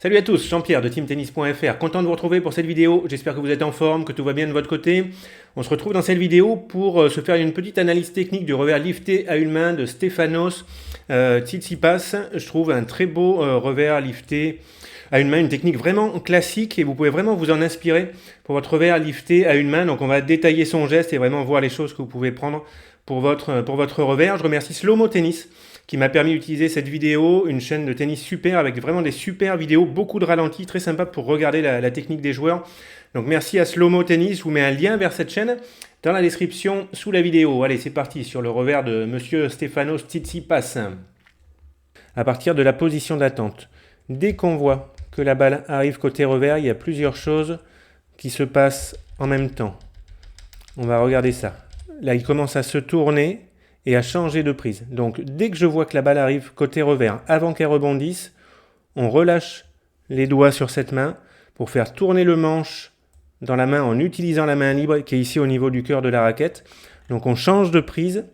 Salut à tous, Jean-Pierre de teamtennis.fr, content de vous retrouver pour cette vidéo, j'espère que vous êtes en forme, que tout va bien de votre côté. On se retrouve dans cette vidéo pour se faire une petite analyse technique du revers lifté à une main de Stefanos Tsitsipas. Je trouve un très beau revers lifté à une main, une technique vraiment classique et vous pouvez vraiment vous en inspirer pour votre revers lifté à une main. Donc on va détailler son geste et vraiment voir les choses que vous pouvez prendre pour votre revers. Je remercie Slow Mo Tennis qui m'a permis d'utiliser cette vidéo, une chaîne de tennis super avec vraiment des super vidéos, beaucoup de ralentis, très sympa pour regarder la technique des joueurs. Donc merci à Slow Mo Tennis, je vous mets un lien vers cette chaîne dans la description sous la vidéo. Allez, c'est parti sur le revers de Monsieur Stefanos Tsitsipas. À partir de la position d'attente, dès qu'on voit que la balle arrive côté revers, il y a plusieurs choses qui se passent en même temps. On va regarder ça. Là, il commence à se tourner et à changer de prise. Donc dès que je vois que la balle arrive côté revers, avant qu'elle rebondisse, on relâche les doigts sur cette main pour faire tourner le manche dans la main en utilisant la main libre qui est ici au niveau du cœur de la raquette. Donc on change de prise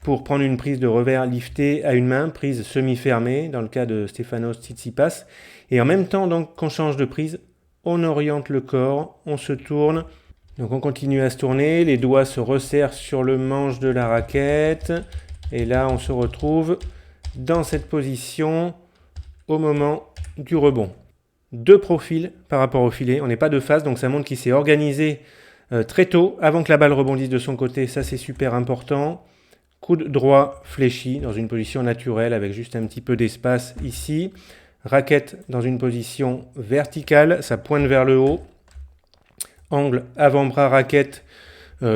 pour prendre une prise de revers lifté à une main, prise semi-fermée dans le cas de Stefanos Tsitsipas. Et en même temps donc qu'on change de prise, on oriente le corps, on se tourne. Donc on continue à se tourner, les doigts se resserrent sur le manche de la raquette. Et là on se retrouve dans cette position au moment du rebond. Deux profils par rapport au filet, on n'est pas de face, donc ça montre qu'il s'est organisé très tôt, avant que la balle rebondisse de son côté, ça c'est super important. Coude droit fléchi dans une position naturelle avec juste un petit peu d'espace ici. Raquette dans une position verticale, ça pointe vers le haut. Angle avant-bras raquette,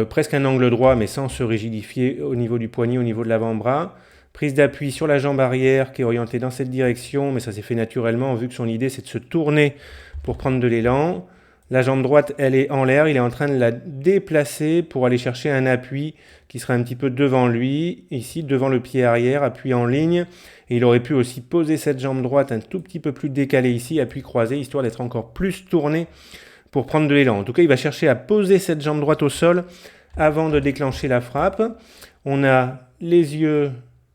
presque un angle droit mais sans se rigidifier au niveau du poignet, au niveau de l'avant-bras. Prise d'appui sur la jambe arrière qui est orientée dans cette direction, mais ça s'est fait naturellement vu que son idée c'est de se tourner pour prendre de l'élan. La jambe droite, elle est en l'air, il est en train de la déplacer pour aller chercher un appui qui sera un petit peu devant lui, ici devant le pied arrière, appui en ligne. Et il aurait pu aussi poser cette jambe droite un tout petit peu plus décalée ici, appui croisé, histoire d'être encore plus tourné pour prendre de l'élan. En tout cas, il va chercher à poser cette jambe droite au sol avant de déclencher la frappe. On a les yeux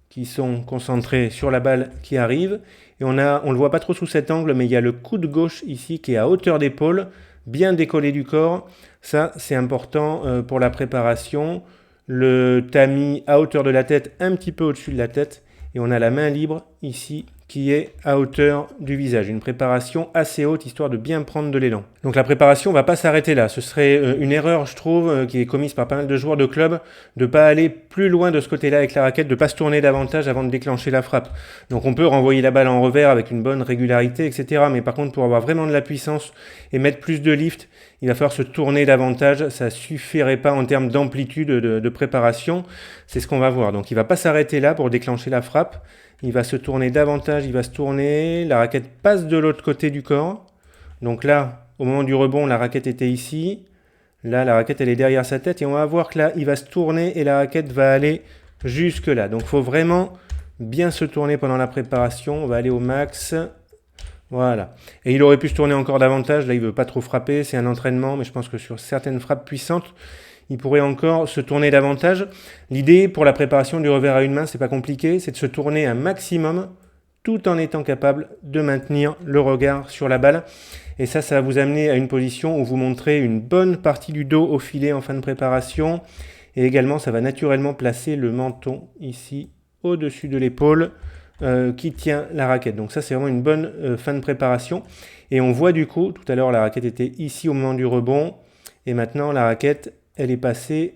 qui sont concentrés sur la balle qui arrive. Et on le voit pas trop sous cet angle, mais il y a le coude gauche ici qui est à hauteur d'épaule, bien décollé du corps. Ça, c'est important pour la préparation. Le tamis à hauteur de la tête, un petit peu au-dessus de la tête. Et on a la main libre ici qui est à hauteur du visage. Une préparation assez haute, histoire de bien prendre de l'élan. Donc la préparation ne va pas s'arrêter là. Ce serait une erreur, je trouve, qui est commise par pas mal de joueurs de club, de ne pas aller plus loin de ce côté-là avec la raquette, de ne pas se tourner davantage avant de déclencher la frappe. Donc on peut renvoyer la balle en revers avec une bonne régularité, etc. Mais par contre, pour avoir vraiment de la puissance et mettre plus de lift, il va falloir se tourner davantage. Ça ne suffirait pas en termes d'amplitude de préparation. C'est ce qu'on va voir. Donc il ne va pas s'arrêter là pour déclencher la frappe. Il va se tourner davantage, il va se tourner, la raquette passe de l'autre côté du corps. Donc là, au moment du rebond, la raquette était ici. Là, la raquette, elle est derrière sa tête. Et on va voir que là, il va se tourner et la raquette va aller jusque là. Donc il faut vraiment bien se tourner pendant la préparation. On va aller au max. Voilà. Et il aurait pu se tourner encore davantage. Là, il ne veut pas trop frapper. C'est un entraînement, mais je pense que sur certaines frappes puissantes, il pourrait encore se tourner davantage. L'idée pour la préparation du revers à une main, c'est pas compliqué, c'est de se tourner un maximum tout en étant capable de maintenir le regard sur la balle. Et ça va vous amener à une position où vous montrez une bonne partie du dos au filet en fin de préparation. Et également, ça va naturellement placer le menton ici au-dessus de l'épaule qui tient la raquette. Donc ça, c'est vraiment une bonne fin de préparation. Et on voit du coup, tout à l'heure, la raquette était ici au moment du rebond. Et maintenant, la raquette, elle est passée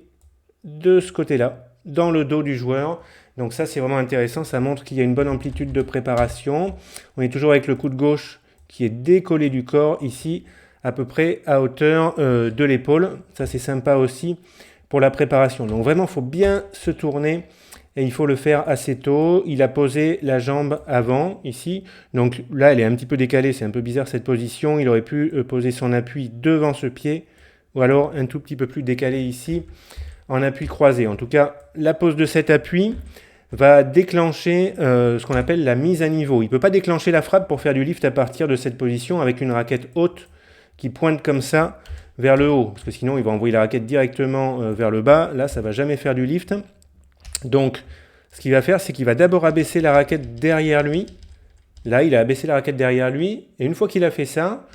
de ce côté-là, dans le dos du joueur. Donc ça, c'est vraiment intéressant. Ça montre qu'il y a une bonne amplitude de préparation. On est toujours avec le coude gauche qui est décollé du corps, ici, à peu près à hauteur de l'épaule. Ça, c'est sympa aussi pour la préparation. Donc vraiment, il faut bien se tourner et il faut le faire assez tôt. Il a posé la jambe avant, ici. Donc là, elle est un petit peu décalée. C'est un peu bizarre cette position. Il aurait pu poser son appui devant ce pied, ou alors un tout petit peu plus décalé ici, en appui croisé. En tout cas, la pose de cet appui va déclencher ce qu'on appelle la mise à niveau. Il ne peut pas déclencher la frappe pour faire du lift à partir de cette position avec une raquette haute qui pointe comme ça vers le haut, parce que sinon il va envoyer la raquette directement vers le bas. Là, ça ne va jamais faire du lift. Donc, ce qu'il va faire, c'est qu'il va d'abord abaisser la raquette derrière lui, Là, il a abaissé la raquette derrière lui, et une fois qu'il a fait ça,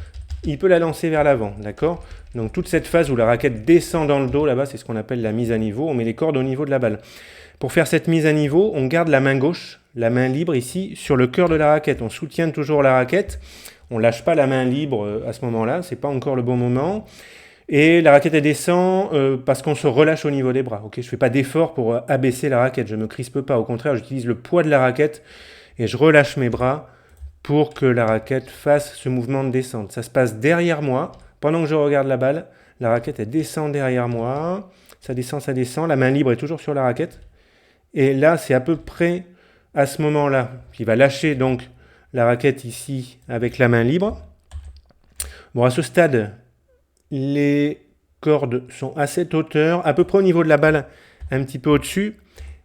il peut la lancer vers l'avant, d'accord? Donc toute cette phase où la raquette descend dans le dos, là-bas, c'est ce qu'on appelle la mise à niveau. On met les cordes au niveau de la balle. Pour faire cette mise à niveau, on garde la main gauche, la main libre ici, sur le cœur de la raquette. On soutient toujours la raquette. On ne lâche pas la main libre à ce moment-là, c'est pas encore le bon moment. Et la raquette elle descend parce qu'on se relâche au niveau des bras. Okay, je ne fais pas d'effort pour abaisser la raquette, je ne me crispe pas. Au contraire, j'utilise le poids de la raquette et je relâche mes bras pour que la raquette fasse ce mouvement de descente. Ça se passe derrière moi. Pendant que je regarde la balle, la raquette elle descend derrière moi. Ça descend, ça descend. La main libre est toujours sur la raquette. Et là, c'est à peu près à ce moment-là qu'il va lâcher donc la raquette ici avec la main libre. Bon, à ce stade, les cordes sont à cette hauteur, à peu près au niveau de la balle, un petit peu au-dessus.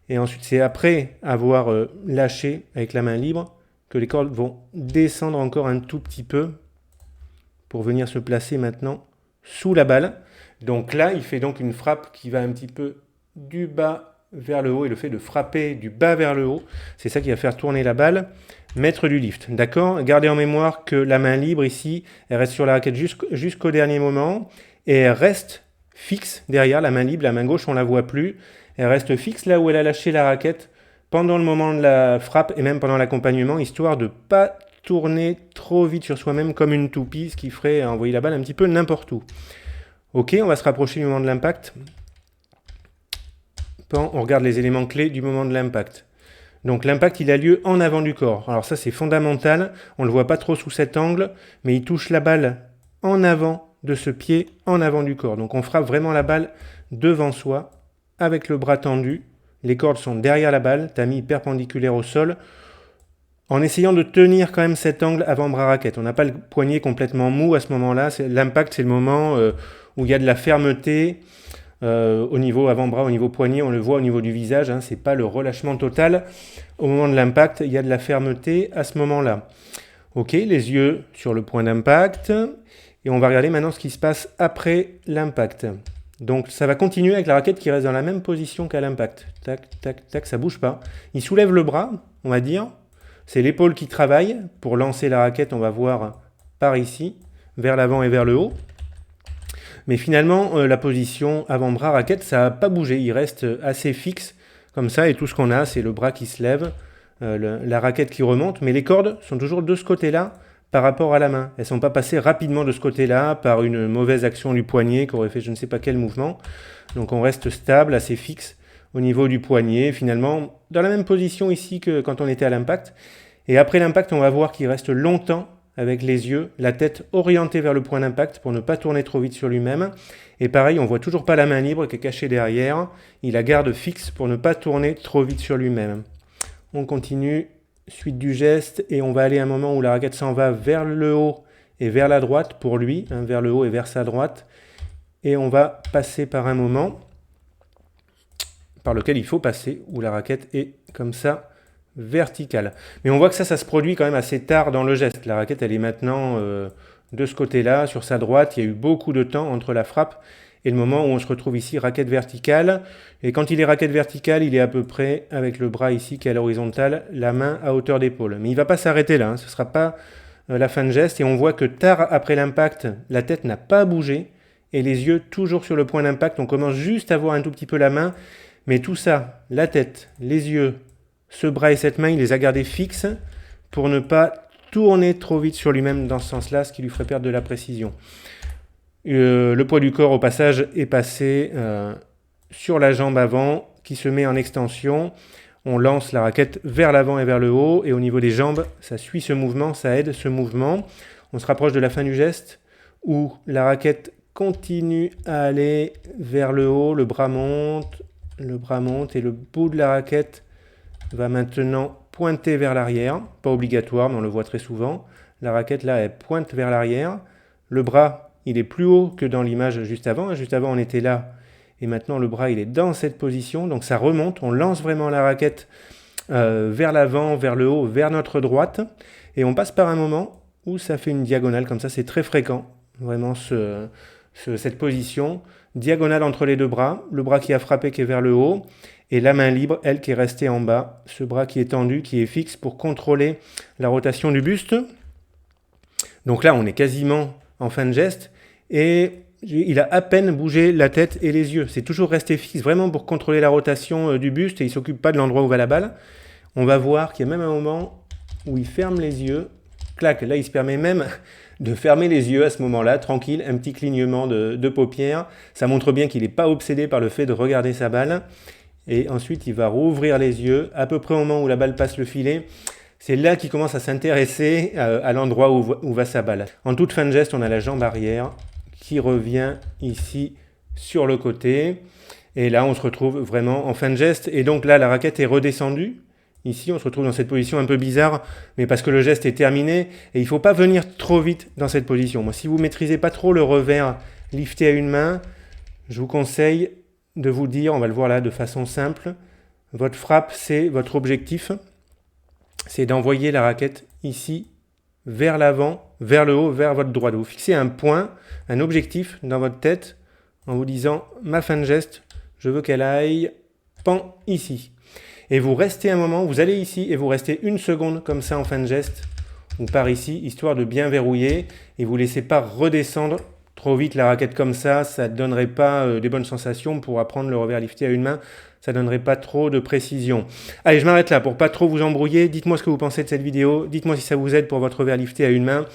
Et ensuite, c'est après avoir lâché avec la main libre que les cordes vont descendre encore un tout petit peu pour venir se placer maintenant sous la balle. Donc là, il fait donc une frappe qui va un petit peu du bas vers le haut, et le fait de frapper du bas vers le haut, c'est ça qui va faire tourner la balle, mettre du lift. D'accord? Gardez en mémoire que la main libre ici, elle reste sur la raquette jusqu'au dernier moment, et elle reste fixe derrière la main libre. La main gauche, on ne la voit plus. Elle reste fixe là où elle a lâché la raquette pendant le moment de la frappe et même pendant l'accompagnement, histoire de ne pas tourner trop vite sur soi-même comme une toupie, ce qui ferait envoyer la balle un petit peu n'importe où. Ok, on va se rapprocher du moment de l'impact. On regarde les éléments clés du moment de l'impact. Donc l'impact, il a lieu en avant du corps. Alors ça, c'est fondamental. On ne le voit pas trop sous cet angle, mais il touche la balle en avant de ce pied, en avant du corps. Donc on frappe vraiment la balle devant soi, avec le bras tendu. Les cordes sont derrière la balle, tamis perpendiculaire au sol, en essayant de tenir quand même cet angle avant-bras raquette. On n'a pas le poignet complètement mou à ce moment-là. L'impact, c'est le moment où il y a de la fermeté. Au niveau avant-bras, au niveau poignet, on le voit au niveau du visage, hein, c'est pas le relâchement total. Au moment de l'impact, il y a de la fermeté à ce moment-là. Ok, les yeux sur le point d'impact. Et on va regarder maintenant ce qui se passe après l'impact. Donc ça va continuer avec la raquette qui reste dans la même position qu'à l'impact. Tac, tac, tac, ça bouge pas. Il soulève le bras, on va dire. C'est l'épaule qui travaille. Pour lancer la raquette, on va voir par ici, vers l'avant et vers le haut. Mais finalement, la position avant-bras raquette, ça n'a pas bougé. Il reste assez fixe comme ça. Et tout ce qu'on a, c'est le bras qui se lève, la raquette qui remonte. Mais les cordes sont toujours de ce côté-là par rapport à la main. Elles ne sont pas passées rapidement de ce côté-là par une mauvaise action du poignet qui aurait fait je ne sais pas quel mouvement. Donc on reste stable, assez fixe au niveau du poignet. Finalement, dans la même position ici que quand on était à l'impact. Et après l'impact, on va voir qu'il reste longtemps avec les yeux, la tête orientée vers le point d'impact pour ne pas tourner trop vite sur lui-même. Et pareil, on ne voit toujours pas la main libre qui est cachée derrière. Il la garde fixe pour ne pas tourner trop vite sur lui-même. On continue, suite du geste, et on va aller à un moment où la raquette s'en va vers le haut et vers la droite pour lui, hein, vers le haut et vers sa droite. Et on va passer par un moment par lequel il faut passer, où la raquette est comme ça, verticale. Mais on voit que ça se produit quand même assez tard dans le geste. La raquette, elle est maintenant de ce côté-là, sur sa droite. Il y a eu beaucoup de temps entre la frappe et le moment où on se retrouve ici, raquette verticale. Et quand il est raquette verticale, il est à peu près avec le bras ici qui est à l'horizontale, la main à hauteur d'épaule. Mais il ne va pas s'arrêter là, hein. Ce ne sera pas la fin de geste. Et on voit que tard après l'impact, la tête n'a pas bougé et les yeux toujours sur le point d'impact. On commence juste à voir un tout petit peu la main. Mais tout ça, la tête, les yeux, ce bras et cette main, il les a gardés fixes pour ne pas tourner trop vite sur lui-même dans ce sens-là, ce qui lui ferait perdre de la précision. Le poids du corps, au passage, est passé sur la jambe avant, qui se met en extension. On lance la raquette vers l'avant et vers le haut, et au niveau des jambes, ça suit ce mouvement, ça aide ce mouvement. On se rapproche de la fin du geste, où la raquette continue à aller vers le haut, le bras monte, et le bout de la raquette va maintenant pointer vers l'arrière, pas obligatoire, mais on le voit très souvent. La raquette là, elle pointe vers l'arrière. Le bras, il est plus haut que dans l'image juste avant. Juste avant, on était là, et maintenant le bras, il est dans cette position. Donc ça remonte, on lance vraiment la raquette vers l'avant, vers le haut, vers notre droite. Et on passe par un moment où ça fait une diagonale, comme ça, c'est très fréquent, vraiment cette position. Diagonale entre les deux bras, le bras qui a frappé qui est vers le haut. et la main libre, elle qui est restée en bas, ce bras qui est tendu, qui est fixe pour contrôler la rotation du buste. Donc là, on est quasiment en fin de geste et il a à peine bougé la tête et les yeux. C'est toujours resté fixe, vraiment pour contrôler la rotation du buste et il ne s'occupe pas de l'endroit où va la balle. On va voir qu'il y a même un moment où il ferme les yeux. Clac, là il se permet même de fermer les yeux à ce moment-là, tranquille, un petit clignement de paupières. Ça montre bien qu'il n'est pas obsédé par le fait de regarder sa balle. Et ensuite, il va rouvrir les yeux à peu près au moment où la balle passe le filet. C'est là qu'il commence à s'intéresser à l'endroit où va sa balle. En toute fin de geste, on a la jambe arrière qui revient ici sur le côté. Et là, on se retrouve vraiment en fin de geste. Et donc là, la raquette est redescendue. Ici, on se retrouve dans cette position un peu bizarre, mais parce que le geste est terminé. Et il ne faut pas venir trop vite dans cette position. Moi, si vous ne maîtrisez pas trop le revers lifté à une main, je vous conseille de vous dire, on va le voir là de façon simple, votre frappe, c'est votre objectif. C'est d'envoyer la raquette ici, vers l'avant, vers le haut, vers votre droite. Vous fixez un point, un objectif dans votre tête, en vous disant, ma fin de geste, je veux qu'elle aille, pan, ici. Et vous restez un moment, vous allez ici et vous restez une seconde comme ça en fin de geste, ou par ici, histoire de bien verrouiller, et vous ne laissez pas redescendre trop vite la raquette comme ça ne donnerait pas des bonnes sensations pour apprendre le revers lifté à une main, ça ne donnerait pas trop de précision. Allez, je m'arrête là pour pas trop vous embrouiller, dites-moi ce que vous pensez de cette vidéo, dites-moi si ça vous aide pour votre revers lifté à une main,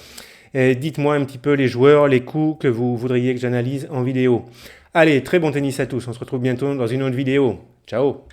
et dites-moi un petit peu les joueurs, les coups que vous voudriez que j'analyse en vidéo. Allez, très bon tennis à tous, on se retrouve bientôt dans une autre vidéo. Ciao!